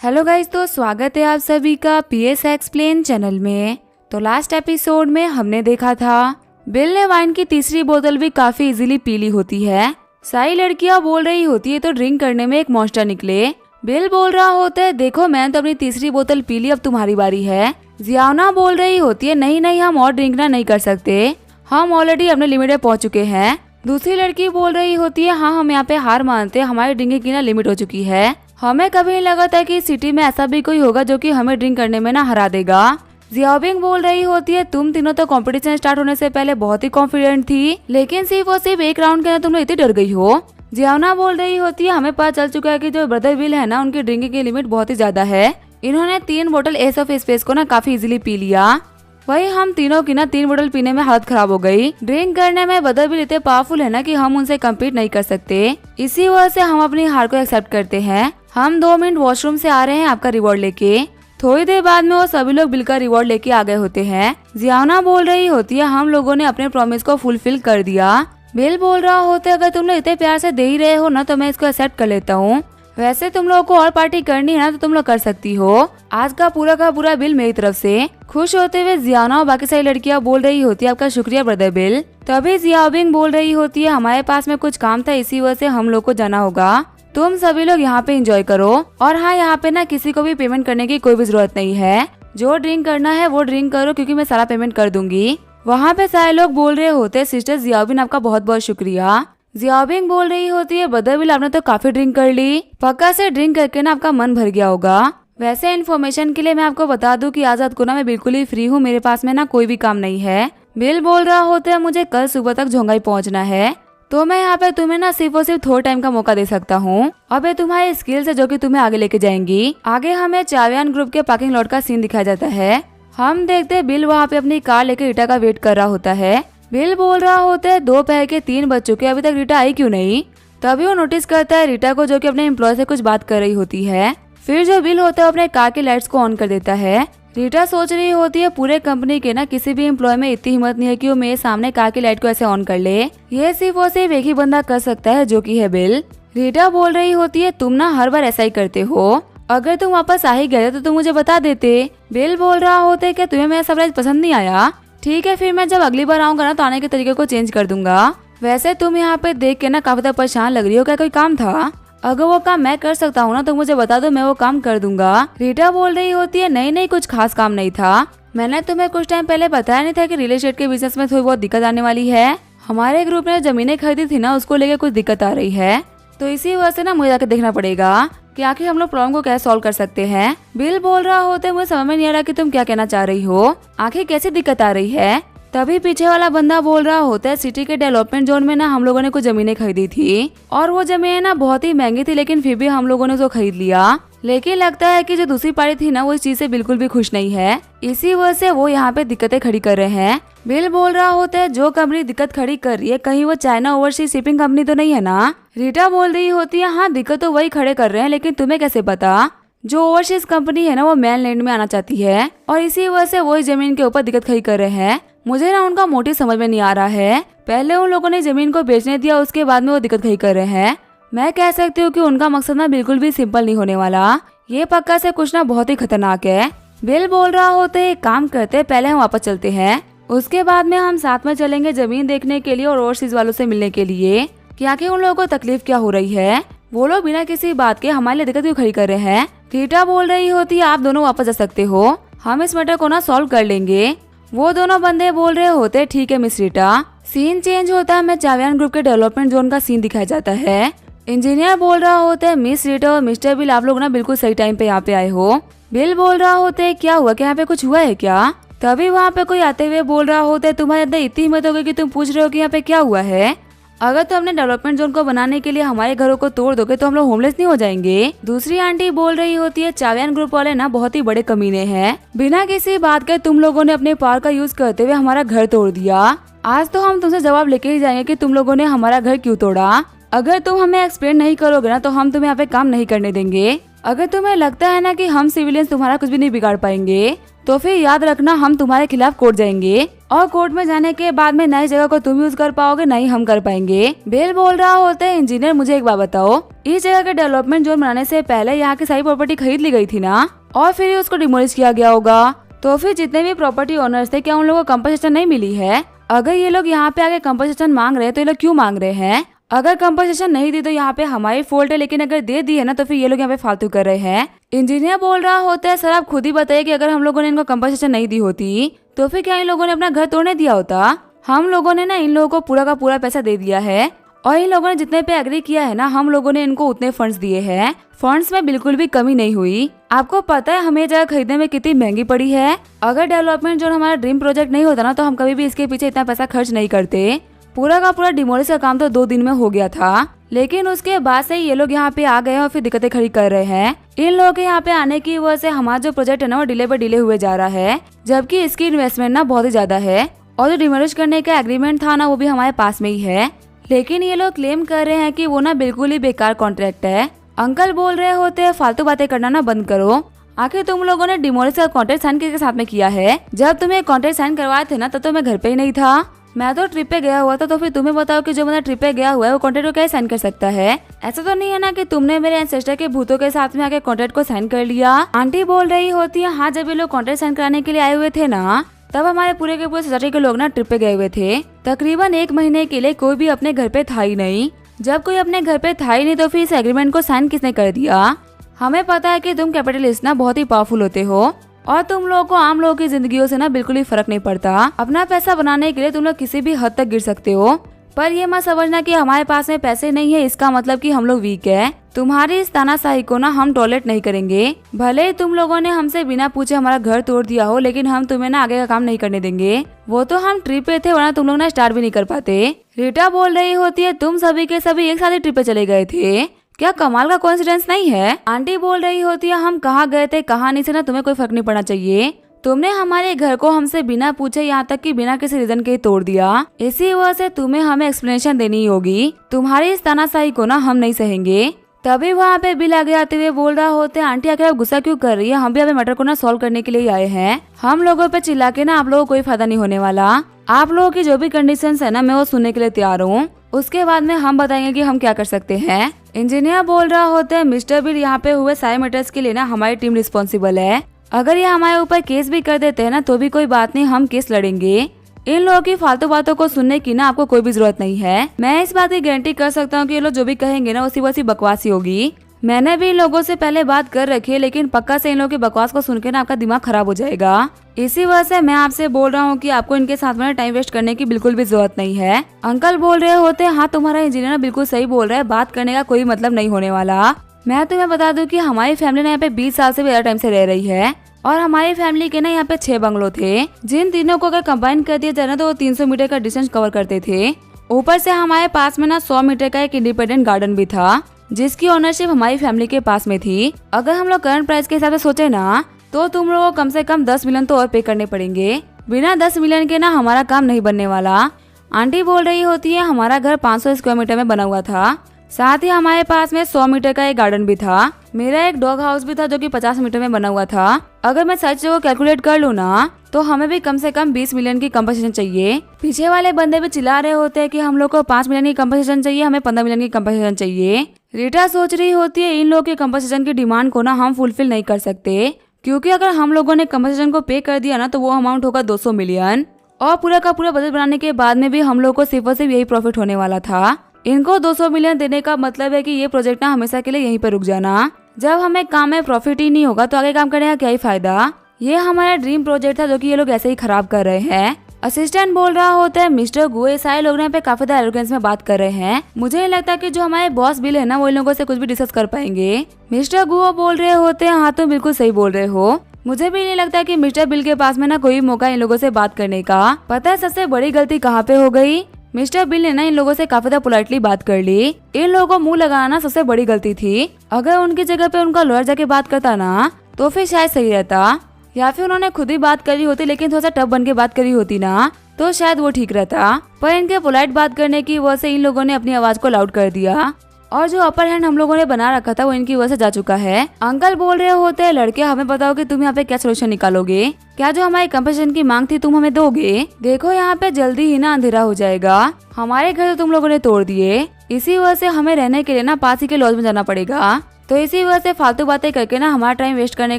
Hello guys, तो स्वागत है आप सभी का पीएस एक्सप्लेन चैनल में। तो लास्ट एपिसोड में हमने देखा था बिल ने वाइन की तीसरी बोतल भी काफी इजीली पी ली होती है। सारी लड़कियां बोल रही होती है तो ड्रिंक करने में एक मॉन्स्टर निकले। बिल बोल रहा होता है देखो मैंने तो अपनी तीसरी बोतल पी ली, अब तुम्हारी बारी है। जियाना बोल रही होती है नहीं नहीं हम और ड्रिंक नहीं कर सकते, हम ऑलरेडी अपने लिमिट में पहुंच चुके हैं। दूसरी लड़की बोल रही होती है हाँ हम यहाँ पे हार मानते हैं, हमारी ड्रिंकिंग की ना लिमिट हो चुकी है। हमें कभी नहीं लगा था कि सिटी में ऐसा भी कोई होगा जो कि हमें ड्रिंक करने में ना हरा देगा। जियाबिंग बोल रही होती है तुम तीनों तो कंपटीशन स्टार्ट होने से पहले बहुत ही कॉन्फिडेंट थी, लेकिन सिर्फ और सिर्फ एक राउंड के अंदर तुम लोग इतनी डर गई हो। जियाना बोल रही होती है हमें पता चल चुका है कि जो ब्रदर विल है ना उनकी ड्रिंकिंग की लिमिट बहुत ही ज्यादा है। इन्होंने 3 बोतल एस ऑफ स्पेस को ना काफी इजीली पी लिया। वही हम तीनों की ना 3 बोतल पीने में हालत खराब हो गई। ड्रिंक करने में ब्रदर विल इतने पावरफुल है ना कि हम उनसे कम्पीट नहीं कर सकते। इसी वजह से हम अपनी हार को एक्सेप्ट करते हैं। हम 2 मिनट वॉशरूम से आ रहे हैं आपका रिवॉर्ड लेके। थोड़ी देर बाद में वो सभी लोग बिल का रिवॉर्ड लेके आ गए होते हैं। जियाना बोल रही होती है हम लोगों ने अपने प्रॉमिस को फुलफिल कर दिया। बिल बोल रहा होता है अगर तुम लोग इतने प्यार से दे ही रहे हो ना तो मैं इसको एक्सेप्ट कर लेता हूँ। वैसे तुम लोगों को और पार्टी करनी है ना तो तुम लोग कर सकती हो। आज का पूरा बिल मेरी तरफ से। खुश होते हुए जियाना और बाकी सारी लड़कियां बोल रही होती है आपका शुक्रिया ब्रदर बिल। तभी जियाबिंग बोल रही होती है हमारे पास में कुछ काम था, इसी वजह से हम लोग को जाना होगा। तुम सभी लोग यहाँ पे एंजॉय करो। और हाँ, यहाँ पे ना किसी को भी पेमेंट करने की कोई भी जरूरत नहीं है। जो ड्रिंक करना है वो ड्रिंक करो क्योंकि मैं सारा पेमेंट कर दूंगी। वहाँ पे सारे लोग बोल रहे होते सिस्टर जियाबिंग आपका बहुत बहुत शुक्रिया। जियाबिंग बोल रही होती है ब्रदर विल आपने तो काफी ड्रिंक कर ली, पक्का से ड्रिंक करके ना आपका मन भर गया होगा। वैसे इन्फॉर्मेशन के लिए मैं आपको बता दूं कि आजाद को ना मैं बिल्कुल ही फ्री हूँ, मेरे पास में ना कोई भी काम नहीं है। बिल बोल रहा होता है मुझे कल सुबह तक झोंगाई पहुँचना है, तो मैं यहाँ पे तुम्हें ना सिर्फ और सिर्फ थोड़ा टाइम का मौका दे सकता हूँ। अब ये तुम्हारी स्किल्स है जो कि तुम्हें आगे लेके जाएंगी। आगे हमें चावियान ग्रुप के पार्किंग लॉट का सीन दिखाया जाता है। हम देखते हैं बिल वहाँ पे अपनी कार लेके रीटा का वेट कर रहा होता है। बिल बोल रहा होता है दोपहर के 3 बज चुके, अभी तक रीटा आई क्यों नहीं। तभी वो नोटिस करता है रीटा को जो कि अपने एम्प्लॉय से कुछ बात कर रही होती है। फिर जो बिल होता है अपने कार के लाइट्स को ऑन कर देता है। रीटा सोच रही होती है पूरे कंपनी के ना किसी भी एम्प्लॉय में इतनी हिम्मत नहीं है कि वो मेरे सामने कार की लाइट को ऐसे ऑन कर ले। ये सिर्फ और सिर्फ एक ही बंदा कर सकता है जो कि है बिल। रीटा बोल रही होती है तुम ना हर बार ऐसा ही करते हो, अगर तुम वापस आ ही गए तो तुम मुझे बता देते। बिल बोल रहा होता है क्या तुम्हें मेरा सरप्राइज पसंद नहीं आया? ठीक है फिर मैं जब अगली बार आऊंगा ना तो आने के तरीके को चेंज कर दूंगा। वैसे तुम यहाँ पे देख के ना काफी परेशान लग रही हो, क्या कोई काम था? अगर वो काम मैं कर सकता हूँ ना तो मुझे बता दो, मैं वो काम कर दूंगा। रीटा बोल रही होती है नहीं नहीं कुछ खास काम नहीं था, मैंने तुम्हें कुछ टाइम पहले बताया नहीं था कि रियल एस्टेट के बिजनेस में थोड़ी बहुत दिक्कत आने वाली है। हमारे ग्रुप ने जमीनें खरीदी थी ना उसको लेके कुछ दिक्कत आ रही है, तो इसी वजह से ना मुझे जाकर देखना पड़ेगा कि आखिर हम लोग प्रॉब्लम को कैसे सॉल्व कर सकते हैं। बिल बोल रहा होता है मुझे समझ में नहीं आ रहा कि तुम क्या कहना चाह रही हो, आखिर कैसी दिक्कत आ रही है। तभी पीछे वाला बंदा बोल रहा होता है सिटी के डेवलपमेंट जोन में ना हम लोगों ने कुछ जमीनें खरीदी थी और वो जमीनें ना बहुत ही महंगी थी, लेकिन फिर भी हम लोगों ने उसको खरीद लिया। लेकिन लगता है कि जो दूसरी पार्टी थी ना वो इस चीज से बिल्कुल भी खुश नहीं है, इसी वजह से वो यहाँ पे दिक्कतें खड़ी कर रहे हैं। बिल बोल रहा होता है जो कंपनी दिक्कत खड़ी कर रही है कहीं वो चाइना ओवरसीज शिपिंग कंपनी तो नहीं है ना? रीटा बोल रही होती है हाँ दिक्कत तो वही खड़े कर रहे हैं, लेकिन तुम्हें कैसे पता? जो ओवरसीज कंपनी है ना वो मेनलैंड में आना चाहती है और इसी वजह से वो इस जमीन के ऊपर दिक्कत खड़ी कर रहे हैं। मुझे ना उनका मोटिव समझ में नहीं आ रहा है। पहले उन लोगों ने जमीन को बेचने दिया, उसके बाद में वो दिक्कत खड़ी कर रहे हैं। मैं कह सकती हूँ कि उनका मकसद ना बिल्कुल भी सिंपल नहीं होने वाला, ये पक्का से कुछ ना बहुत ही खतरनाक है। बिल बोल रहा होता है एक काम करते हैं पहले हम वापस चलते हैं, उसके बाद में हम साथ में चलेंगे जमीन देखने के लिए और ओवरसीज वालों से मिलने के लिए कि आखिर उन लोगों को तकलीफ क्या हो रही है, वो लोग बिना किसी बात के हमारे लिए दिक्कत क्यों खड़ी कर रहे हैं। रीटा बोल रही होती है आप दोनों वापस जा सकते हो, हम इस मैटर को ना सॉल्व कर लेंगे। वो दोनों बंदे बोल रहे होते ठीक है मिस रीटा। सीन चेंज होता है, हमें चावियान ग्रुप के डेवलपमेंट जोन का सीन दिखाया जाता है। इंजीनियर बोल रहा होता है मिस रीटा और मिस्टर बिल आप लोग ना बिल्कुल सही टाइम पे यहाँ पे आए हो। बिल बोल रहा होता है क्या हुआ, क्या यहाँ पे कुछ हुआ है क्या? तभी वहाँ पे कोई आते हुए बोल रहा होता है तुम्हारे अंदर इतनी हिम्मत हो गई कि तुम पूछ रहे हो कि यहाँ पे क्या हुआ है? अगर तुम अपने डेवलपमेंट जोन को बनाने के लिए हमारे घरों को तोड़ दोगे तो हम लोग होमलेस नहीं हो जाएंगे। दूसरी आंटी बोल रही होती है चावियान ग्रुप वाले ना बहुत ही बड़े कमीने हैं, बिना किसी बात के तुम लोगों ने अपने पावर का यूज करते हुए हमारा घर तोड़ दिया। आज तो हम तुमसे जवाब लेके ही जाएंगे कि तुम लोगों ने हमारा घर क्यों तोड़ा। अगर तुम हमें एक्सप्लेन नहीं करोगे ना तो हम तुम्हें यहाँ पे काम नहीं करने देंगे। अगर तुम्हें लगता है ना कि हम सिविलियंस तुम्हारा कुछ भी नहीं बिगाड़ पाएंगे, तो फिर याद रखना हम तुम्हारे खिलाफ कोर्ट जाएंगे और कोर्ट में जाने के बाद में नई जगह को तुम यूज कर पाओगे, नहीं हम कर पाएंगे। बिल बोल रहा होता है इंजीनियर मुझे एक बात बताओ, इस जगह के डेवलपमेंट जोन बनाने से पहले यहाँ की सारी प्रॉपर्टी खरीद ली गई थी ना, और फिर उसको डिमोलिश किया गया होगा। तो फिर जितने भी प्रॉपर्टी ओनर्स थे क्या उन लोगों को कंपनसेशन नहीं मिली है? अगर ये लोग यहाँ पे आके कंपनसेशन मांग रहे हैं तो ये लोग क्यों मांग रहे हैं? अगर कंपनसेशन नहीं दी तो यहाँ पे हमारी फॉल्ट है, लेकिन अगर दे दी है ना तो फिर ये लोग यहाँ पे फालतू कर रहे हैं। इंजीनियर बोल रहा होता है सर आप खुद ही बताइए कि अगर हम लोगों ने इनको कंपनसेशन नहीं दी होती तो फिर क्या इन लोगों ने अपना घर तोड़ने दिया होता? हम लोगों ने ना इन लोगों को पूरा का पूरा पैसा दे दिया है और इन लोगों ने जितने पे एग्री किया है ना हम लोगों ने इनको उतने फंड्स दिए हैं। फंड्स में बिल्कुल भी कमी नहीं हुई। आपको पता है हमें जगह खरीदने में कितनी महंगी पड़ी है? अगर डेवलपमेंट जो हमारा ड्रीम प्रोजेक्ट नहीं होता ना तो हम कभी भी इसके पीछे इतना पैसा खर्च नहीं करते। पूरा का पूरा डिमोलिश का काम तो 2 दिन में हो गया था, लेकिन उसके बाद से ये लोग यहाँ पे आ गए और फिर दिक्कतें खड़ी कर रहे हैं। इन लोगों के यहाँ पे आने की वजह से हमारा जो प्रोजेक्ट है ना वो डिले पर डिले हुए जा रहा है, जबकि इसकी इन्वेस्टमेंट ना बहुत ही ज्यादा है और जो डिमोलिश करने का एग्रीमेंट था ना वो भी हमारे पास में ही है। लेकिन ये लोग क्लेम कर रहे हैं कि वो ना बिल्कुल ही बेकार कॉन्ट्रैक्ट है। अंकल बोल रहे होते हैं फालतू बातें करना ना बंद करो। आखिर तुम लोगों ने डिमोलिश का कॉन्ट्रैक्ट साइन किसके साथ में किया है? जब तुम्हें कॉन्ट्रैक्ट साइन करवाए थे ना तब तो मैं घर पे ही नहीं था, मैं तो ट्रिप पे गया हुआ था। तो फिर तुम्हें बताओ कि जो बंदा ट्रिप पे गया हुआ है वो कॉन्ट्रैक्ट को कैसे साइन कर सकता है? ऐसा तो नहीं है ना कि तुमने मेरे एंसेस्टर के भूतों के साथ में आके कॉन्ट्रैक्ट को साइन कर लिया। आंटी बोल रही होती है हाँ जब ये लोग कॉन्ट्रैक्ट साइन कराने के लिए आए हुए थे ना तब हमारे पूरे के पूरे सोसाइटी के लोग ना ट्रिप पे गए हुए थे। तकरीबन 1 महीने के लिए कोई भी अपने घर पे था ही नहीं। जब कोई अपने घर पे था ही नहीं तो फिर इस एग्रीमेंट को साइन किसने कर दिया? हमें पता है कि तुम कैपिटलिस्ट ना बहुत ही पावरफुल होते हो और तुम लोगों को आम लोगों की जिंदगियों से ना बिल्कुल ही फर्क नहीं पड़ता। अपना पैसा बनाने के लिए तुम लोग किसी भी हद तक गिर सकते हो, पर ये मत समझना कि हमारे पास में पैसे नहीं है इसका मतलब कि हम लोग वीक है। तुम्हारी इस तानाशाही को ना हम टॉलरेट नहीं करेंगे। भले ही तुम लोगों ने हमसे बिना पूछे हमारा घर तोड़ दिया हो, लेकिन हम तुम्हें ना आगे का काम नहीं करने देंगे। वो तो हम ट्रिप पे थे वरना तुम लोग ना स्टार्ट भी नहीं कर पाते। रीटा बोल रही होती है तुम सभी के सभी एक साथ ही ट्रिप पे चले गए थे, क्या कमाल का कोइंसिडेंस नहीं है? आंटी बोल रही होती है हम कहाँ गए थे कहाँ नहीं से ना तुम्हें कोई फर्क नहीं पड़ना चाहिए। तुमने हमारे घर को हमसे बिना पूछे यहाँ तक कि बिना किसी रीजन के तोड़ दिया, इसी वजह से तुम्हें हमें एक्सप्लेनेशन देनी होगी। तुम्हारी इस तानाशाही को ना हम नहीं सहेंगे। तभी वहाँ पे बिल आगे आते हुए बोल रहा होते हैं आंटी आखिर आप गुस्सा क्यों कर रही है? हम भी अभी मैटर को ना सॉल्व करने के लिए आए हैं। हम लोगों पे चिल्ला के ना आप लोगों को कोई फायदा नहीं होने वाला। आप लोगों की जो भी कंडीशंस है ना मैं वो सुनने के लिए तैयार हूँ, उसके बाद में हम बताएंगे कि हम क्या कर सकते हैं। इंजीनियर बोल रहा होता है मिस्टर बिल यहाँ पे हुए सारे मैटर्स के लिए ना हमारी टीम रिस्पॉन्सिबल है। अगर ये हमारे ऊपर केस भी कर देते हैं ना तो भी कोई बात नहीं, हम केस लड़ेंगे। इन लोगों की फालतू बातों को सुनने की ना आपको कोई भी जरूरत नहीं है। मैं इस बात की गारंटी कर सकता हूँ कि ये लोग जो भी कहेंगे ना उसी वैसी बकवासी होगी। मैंने भी इन लोगों से पहले बात कर रखी है, लेकिन पक्का से इन लोगों की बकवास को सुन के ना आपका दिमाग खराब हो जाएगा। इसी वजह से मैं आपसे बोल रहा हूँ कि आपको इनके साथ में टाइम वेस्ट करने की बिल्कुल भी जरूरत नहीं है। अंकल बोल रहे होते हैं हाँ तुम्हारा इंजीनियर बिल्कुल सही बोल रहा है, बात करने का कोई मतलब नहीं होने वाला। मैं तुम्हें बता दूं कि हमारी फैमिली ना यहाँ पे 20 साल से भी ज्यादा टाइम से रह रही है और हमारी फैमिली के ना यहाँ पे 6 बंगलो थे, जिन तीनों को अगर कंबाइन कर दिया जाए ना तो वो 300 मीटर का डिस्टेंस कवर करते थे। ऊपर से हमारे पास में ना 100 मीटर का एक इंडिपेंडेंट गार्डन भी था जिसकी ओनरशिप हमारी फैमिली के पास में थी। अगर हम लोग करंट प्राइस के हिसाब से सोचे ना तो तुम लोगों को कम से कम 10 मिलियन तो और पे करने पड़ेंगे। बिना 10 मिलियन के ना हमारा काम नहीं बनने वाला। आंटी बोल रही होती है हमारा घर 500 स्क्वायर मीटर में बना हुआ था, साथ ही हमारे पास में 100 मीटर का एक गार्डन भी था। मेरा एक डॉग हाउस भी था जो कि 50 मीटर में बना हुआ था। अगर मैं सच को कैलकुलेट कर लूँ ना तो हमें भी कम से कम 20 मिलियन की कंपनसेशन चाहिए। पीछे वाले बंदे भी चिल्ला रहे होते हैं कि हम लोग को 5 मिलियन की कंपनसेशन चाहिए, हमें 15 मिलियन की कंपनसेशन चाहिए। रीटा सोच रही होती है इन लोगों की कंपनसेशन की डिमांड को ना हम फुलफिल नहीं कर सकते, क्योंकि अगर हम लोगों ने कंपनसेशन को पे कर दिया ना तो वो अमाउंट होगा 200 मिलियन और पूरा का पूरा बजट बनाने के बाद में भी हम लोग को सिर्फ और सिर्फ यही प्रॉफिट होने वाला था। इनको 200 मिलियन देने का मतलब है कि ये प्रोजेक्ट ना हमेशा के लिए यहीं पर रुक जाना। जब हमें काम में प्रॉफिट ही नहीं होगा तो आगे काम करने का क्या ही फायदा। ये हमारा ड्रीम प्रोजेक्ट था जो कि ये लोग ऐसे ही खराब कर रहे हैं। असिस्टेंट बोल रहा होता है मिस्टर गुए सारे लोग यहाँ पे काफी ज्यादा एरोगेंस में बात कर रहे हैं। मुझे नहीं लगता कि जो हमारे बॉस बिल है ना वो इन लोगों से कुछ भी डिस्कस कर पाएंगे। मिस्टर गुओ बोल रहे होते हैं हाँ तुम बिल्कुल सही बोल रहे हो। मुझे भी नहीं लगता कि मिस्टर बिल के पास में ना कोई मौका इन लोगों से बात करने का। पता है सबसे बड़ी गलती कहाँ पे हो गई? मिस्टर बिल ने ना इन लोगों से काफी ज्यादा पोलाइटली बात कर ली। इन लोगों को मुंह लगाना सबसे बड़ी गलती थी। अगर उनकी जगह पे उनका लॉयर जाके बात करता ना तो फिर शायद सही रहता, या फिर उन्होंने खुद ही बात करी होती लेकिन थोड़ा सा टफ बन के बात करी होती ना तो शायद वो ठीक रहता। पर इनके पोलाइट बात करने की वजह से इन लोगों ने अपनी आवाज को लाउड कर दिया और जो अपर हैंड हम लोगों ने बना रखा था वो इनकी वजह से जा चुका है। अंकल बोल रहे होते हैं, लड़के हमें बताओ कि तुम यहाँ पे क्या सोल्यूशन निकालोगे, क्या जो हमारी कंपनसेशन की मांग थी तुम हमें दोगे। देखो यहाँ पे जल्दी ही ना अंधेरा हो जाएगा, हमारे घर तो तुम लोगों ने तोड़ दिए, इसी वजह से हमें रहने के लिए ना पास ही के लॉज में जाना पड़ेगा। तो इसी वजह से फालतू बातें करके ना हमारा टाइम वेस्ट करने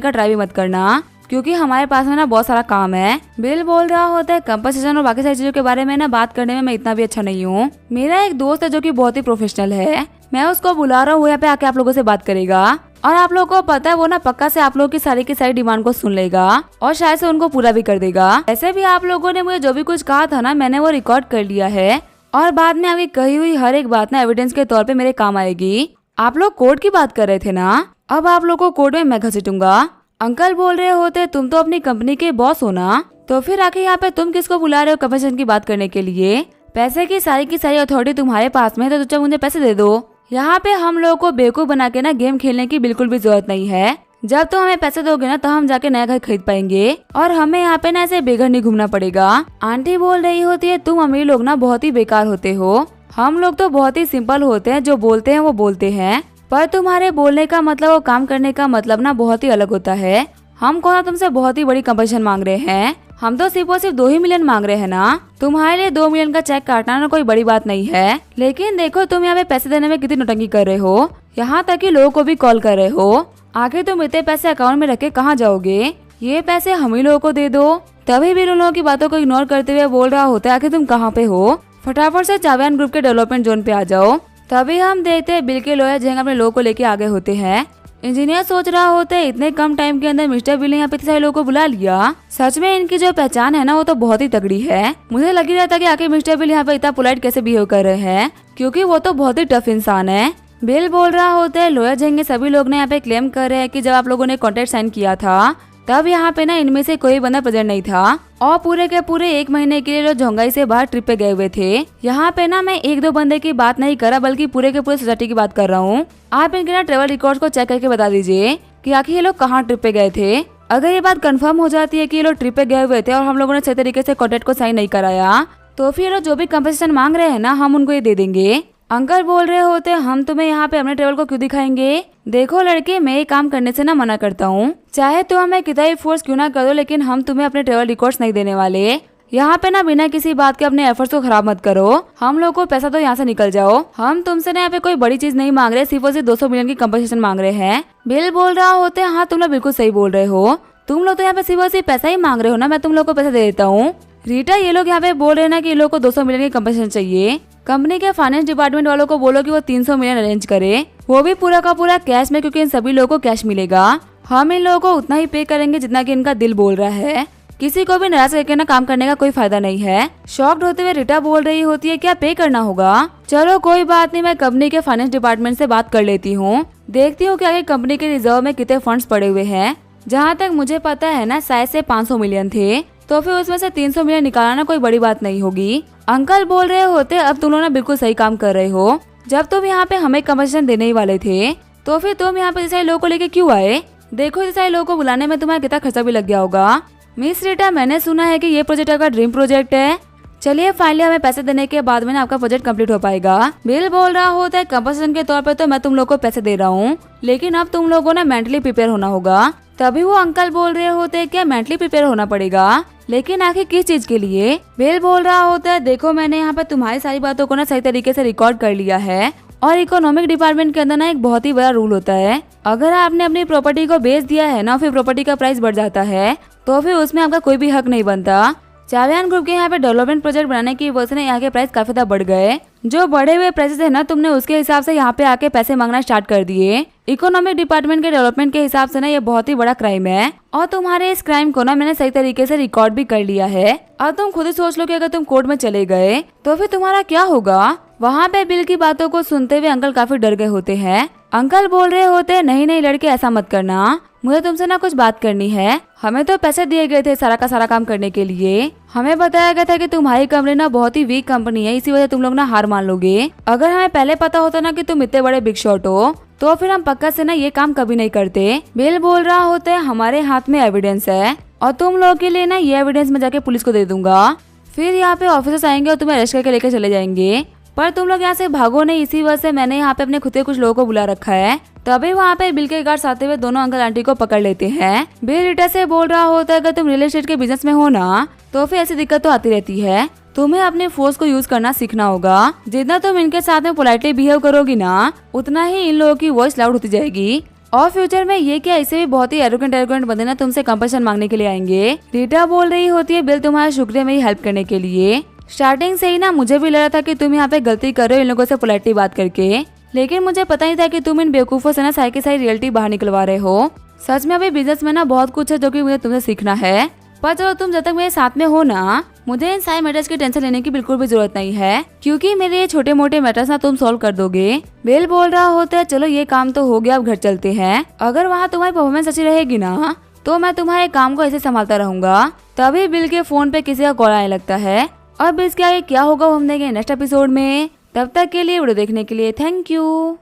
का ट्राई भी मत करना, क्योंकि हमारे पास में ना बहुत सारा काम है। बिल बोल रहा होता है, कंपनसेशन और बाकी सारी चीजों के बारे में ना बात करने में मैं इतना भी अच्छा नहीं हूँ। मेरा एक दोस्त है जो कि बहुत ही प्रोफेशनल है, मैं उसको बुला रहा हूँ, वो यहाँ पे आके आप लोगों से बात करेगा। और आप लोगों को पता है वो ना पक्का से आप लोगों की सारी डिमांड को सुन लेगा और शायद से उनको पूरा भी कर देगा। ऐसे भी आप लोगों ने मुझे जो भी कुछ कहा था ना, मैंने वो रिकॉर्ड कर लिया है और बाद में आपकी कही हुई हर एक बात ना एविडेंस के तौर पे मेरे काम आएगी। आप लोग कोर्ट की बात कर रहे थे ना, अब आप लोग को कोर्ट में मैं घसीटूंगा। अंकल बोल रहे होते, तुम तो अपनी कंपनी के बॉस हो ना, तो फिर आखिर यहाँ पे तुम किसको बुला रहे हो कंपनसेशन की बात करने के लिए। पैसे की सारी अथॉरिटी तुम्हारे पास में है, तो मुझे पैसे दे दो। यहाँ पे हम लोगों को बेवकूफ बना के ना गेम खेलने की बिल्कुल भी जरूरत नहीं है। जब तुम हमें पैसे दोगे ना तो हम जाके नया घर खरीद पाएंगे और हमें यहाँ पे ना ऐसे बेघर नहीं घूमना पड़ेगा। आंटी बोल रही होती है, तुम अमीर लोग ना बहुत ही बेकार होते हो, हम लोग तो बहुत ही सिंपल होते हैं, जो बोलते हैं वो बोलते हैं, पर तुम्हारे बोलने का मतलब और काम करने का मतलब ना बहुत ही अलग होता है। हम कौन तुमसे बहुत ही बड़ी कंपनसेशन मांग रहे हैं, हम तो सिर्फ और सिर्फ 2 ही मिलियन मांग रहे हैं ना। तुम्हारे लिए 2 मिलियन का चेक काटना ना कोई बड़ी बात नहीं है, लेकिन देखो तुम यहाँ पे पैसे देने में कितनी नौटंकी कर रहे हो, यहाँ तक कि लोगों को भी कॉल कर रहे हो। आखिर तुम इतने पैसे अकाउंट में रख के कहाँ जाओगे, ये पैसे हम ही लोगों को दे दो। तभी भी उन लोगों की बातों को इग्नोर करते हुए बोल रहा होता है, आखिर तुम कहाँ पे हो, फटाफट से चावियान ग्रुप के डेवलपमेंट जोन पे आ जाओ। तभी हम देखते हैं बिल के लॉयर जैंग अपने लोगों को लेके आगे होते हैं। इंजीनियर सोच रहा होता है, इतने कम टाइम के अंदर मिस्टर बिल ने यहाँ पे इतने सारे लोगों को बुला लिया, सच में इनकी जो पहचान है ना वो तो बहुत ही तगड़ी है। मुझे लग ही रहा था कि आखिर मिस्टर बिल यहाँ पे इतना पोलाइट कैसे बिहेव कर रहे हैं, क्योंकि वो तो बहुत ही टफ इंसान है। बिल बोल रहा होता है, लॉयर जैंग सभी लोग ने यहाँ पे क्लेम कर रहे हैं कि जब आप लोगों ने कॉन्ट्रैक्ट साइन किया था तब यहाँ पे ना इनमें से कोई बंदा प्रेजेंट नहीं था और पूरे के पूरे 1 महीने के लिए लोग झोंगाई से बाहर ट्रिप पे गए हुए थे। यहाँ पे ना मैं 1-2 बंदे की बात नहीं कर रहा, बल्कि पूरे के पूरे सोसाइटी की बात कर रहा हूँ। आप इनके ना ट्रेवल रिकॉर्ड्स को चेक करके बता दीजिए कि आखिर ये लोग कहाँ ट्रिप पे गए थे। अगर ये बात कंफर्म हो जाती है कि ये लोग ट्रिप पे गए हुए थे और हम लोगों ने सही तरीके से कॉन्ट्रैक्ट को साइन नहीं कराया, तो फिर ये लोग जो भी कंपनसेशन मांग रहे हैं ना हम उनको ये दे देंगे। अंकल बोल रहे होते, हम तुम्हें यहाँ पे अपने ट्रेवल को क्यों दिखाएंगे। देखो लड़के, मैं ये काम करने से ना मना करता हूँ, चाहे तो हमें कितना भी फोर्स क्यों ना कर दो, लेकिन हम तुम्हें अपने ट्रेवल रिकॉर्ड्स नहीं देने वाले। यहाँ पे ना बिना किसी बात के अपने एफर्ट्स को खराब मत करो, हम लोग को पैसा तो यहाँ से निकल जाओ। हम तुमसे ना यहाँ पे कोई बड़ी चीज नहीं मांग रहे, सिर्फ और सिर्फ 200 मिलियन की कंपनसेशन मांग रहे हैं। बिल बोल रहा होते, हाँ तुम लोग बिल्कुल सही बोल रहे हो, तुम लोग तो यहाँ पे सिर्फ और सिर्फ पैसा ही मांग रहे हो ना, मैं तुम लोग को पैसा दे देता हूँ। रीटा, ये लोग यहाँ पे बोल रहे हैं ना कि ये लोग को 200 मिलियन की कंपनसेशन चाहिए। कंपनी के फाइनेंस डिपार्टमेंट वालों को बोलो कि वो 300 मिलियन अरेंज करे, वो भी पूरा का पूरा कैश में, क्योंकि इन सभी लोगों को कैश मिलेगा। हम इन लोगों को उतना ही पे करेंगे जितना कि इनका दिल बोल रहा है। किसी को भी नाराज करके ना काम करने का कोई फायदा नहीं है। शॉक्ड होते हुए रीटा बोल रही होती है, क्या पे करना होगा। चलो कोई बात नहीं, मैं कंपनी के फाइनेंस डिपार्टमेंट से बात कर लेती हूँ, देखती हूँ कि आगे कंपनी के रिजर्व में कितने फंड्स पड़े हुए हैं। जहाँ तक मुझे पता है ना शायद से 500 मिलियन थे, तो फिर उसमें से 300 मिलियन निकालना कोई बड़ी बात नहीं होगी। अंकल बोल रहे होते, अब तुम लोग ना बिल्कुल सही काम कर रहे हो, जब तुम यहाँ पे हमें कंपनसेशन देने ही वाले थे तो फिर तुम यहाँ पे इतने सारे लोगों को लेके क्यों आए। देखो इतने सारे लोगों को बुलाने में तुम्हारा कितना खर्चा भी लग गया होगा। मिस रीटा, मैंने सुना है कि ये प्रोजेक्ट आपका ड्रीम प्रोजेक्ट है, चलिए फाइनली हमें पैसे देने के बाद में ना आपका प्रोजेक्ट कंप्लीट हो पाएगा। बिल बोल रहा होता है, कंपनसेशन के तौर पर तो मैं तुम लोग को पैसे दे रहा हूँ, लेकिन अब तुम लोगों ने मेंटली प्रिपेयर होना होगा। तभी वो अंकल बोल रहे होते हैं, क्या मेंटली प्रिपेयर होना पड़ेगा, लेकिन आखिर किस चीज के लिए। बिल बोल रहा होता है, देखो मैंने यहाँ पर तुम्हारी सारी बातों को ना सही तरीके से रिकॉर्ड कर लिया है, और इकोनॉमिक डिपार्टमेंट के अंदर ना एक बहुत ही बड़ा रूल होता है, अगर आपने अपनी प्रॉपर्टी को बेच दिया है ना, फिर प्रॉपर्टी का प्राइस बढ़ जाता है, तो फिर उसमें आपका कोई भी हक नहीं बनता। चावियान ग्रुप के यहाँ पे डेवलपमेंट प्रोजेक्ट बनाने की वजह से यहाँ के प्राइस काफी ज्यादा बढ़ गए। जो बढ़े हुए प्राइसेस है ना, तुमने उसके हिसाब से यहाँ पे आके पैसे मांगना स्टार्ट कर दिए। इकोनॉमिक डिपार्टमेंट के डेवलपमेंट के हिसाब से ना ये बहुत ही बड़ा क्राइम है, और तुम्हारे इस क्राइम को ना मैंने सही तरीके से रिकॉर्ड भी कर लिया है। अब तुम खुद ही सोच लो कि अगर तुम कोर्ट में चले गए तो फिर तुम्हारा क्या होगा। वहाँ पे बिल की बातों को सुनते हुए अंकल काफी डर गए होते हैं। अंकल बोल रहे होते, नहीं नहीं लड़के, ऐसा मत करना, मुझे तुमसे ना कुछ बात करनी है। हमें तो पैसे दिए गए थे सारा का सारा काम करने के लिए, हमें बताया गया था कि तुम्हारी कंपनी ना बहुत ही वीक कंपनी है, इसी वजह तुम लोग ना हार मान लोगे। अगर हमें पहले पता होता ना कि तुम इतने बड़े बिग शॉट हो, तो फिर हम पक्का से ना ये काम कभी नहीं करते। बिल बोल रहा होता है, हमारे हाथ में एविडेंस है, और तुम लोगों के लिए ना ये एविडेंस मैं जाके पुलिस को दे दूंगा, फिर यहाँ पे ऑफिसर्स आएंगे और तुम्हें अरेस्ट करके लेकर चले जाएंगे। पर तुम लोग यहाँ से भागो नहीं, इसी वजह से मैंने यहाँ पे अपने खुद के कुछ लोगों को बुला रखा है। तभी वहाँ पे बिल के गार्ड्स आते हुए दोनों अंकल आंटी को पकड़ लेते हैं। बिल रीटा से बोल रहा होता है अगर तुम रियल एस्टेट के बिजनेस में हो ना तो फिर ऐसी दिक्कत तो आती रहती है, तुम्हें अपने फोर्स को यूज करना सीखना होगा। जितना तुम इनके साथ में पोलाइटली बिहेव करोगी ना उतना ही इन लोगों की वॉइस लाउड होती जाएगी और फ्यूचर में ये क्या इसे भी बहुत ही एरोगेंट बंदे ना तुमसे कंपनसेशन मांगने के लिए आएंगे। रीटा बोल रही होती है बिल तुम्हारा शुक्रिया मेरी हेल्प करने के लिए। स्टार्टिंग से ही ना मुझे भी लगा था कि तुम यहाँ पे गलती कर रहे हो इन लोगों से पोलाइटली बात करके, लेकिन मुझे पता नहीं था कि तुम इन बेवकूफों से ना साई के साई रियलिटी बाहर निकलवा रहे हो। सच में अभी बिजनेस में ना बहुत कुछ है जो कि मुझे तुमसे सीखना है। पर चलो तुम जब तक मेरे साथ में हो ना मुझे इन सारे मैटर्स की टेंशन लेने की बिल्कुल भी जरूरत नहीं है, क्योंकि मेरे ये छोटे मोटे मैटर्स ना तुम सॉल्व कर दोगे। बिल बोल रहा होता है चलो ये काम तो हो गया, अब घर चलते हैं। अगर वहाँ तुम्हारी परफॉर्मेंस अच्छी रहेगी ना तो मैं तुम्हारे काम को ऐसे संभालता रहूंगा। तभी बिल के फोन पे किसी का कॉल आने लगता है। अब इसके आगे क्या होगा वो हम देखेंगे नेक्स्ट एपिसोड में। तब तक के लिए वीडियो देखने के लिए थैंक यू।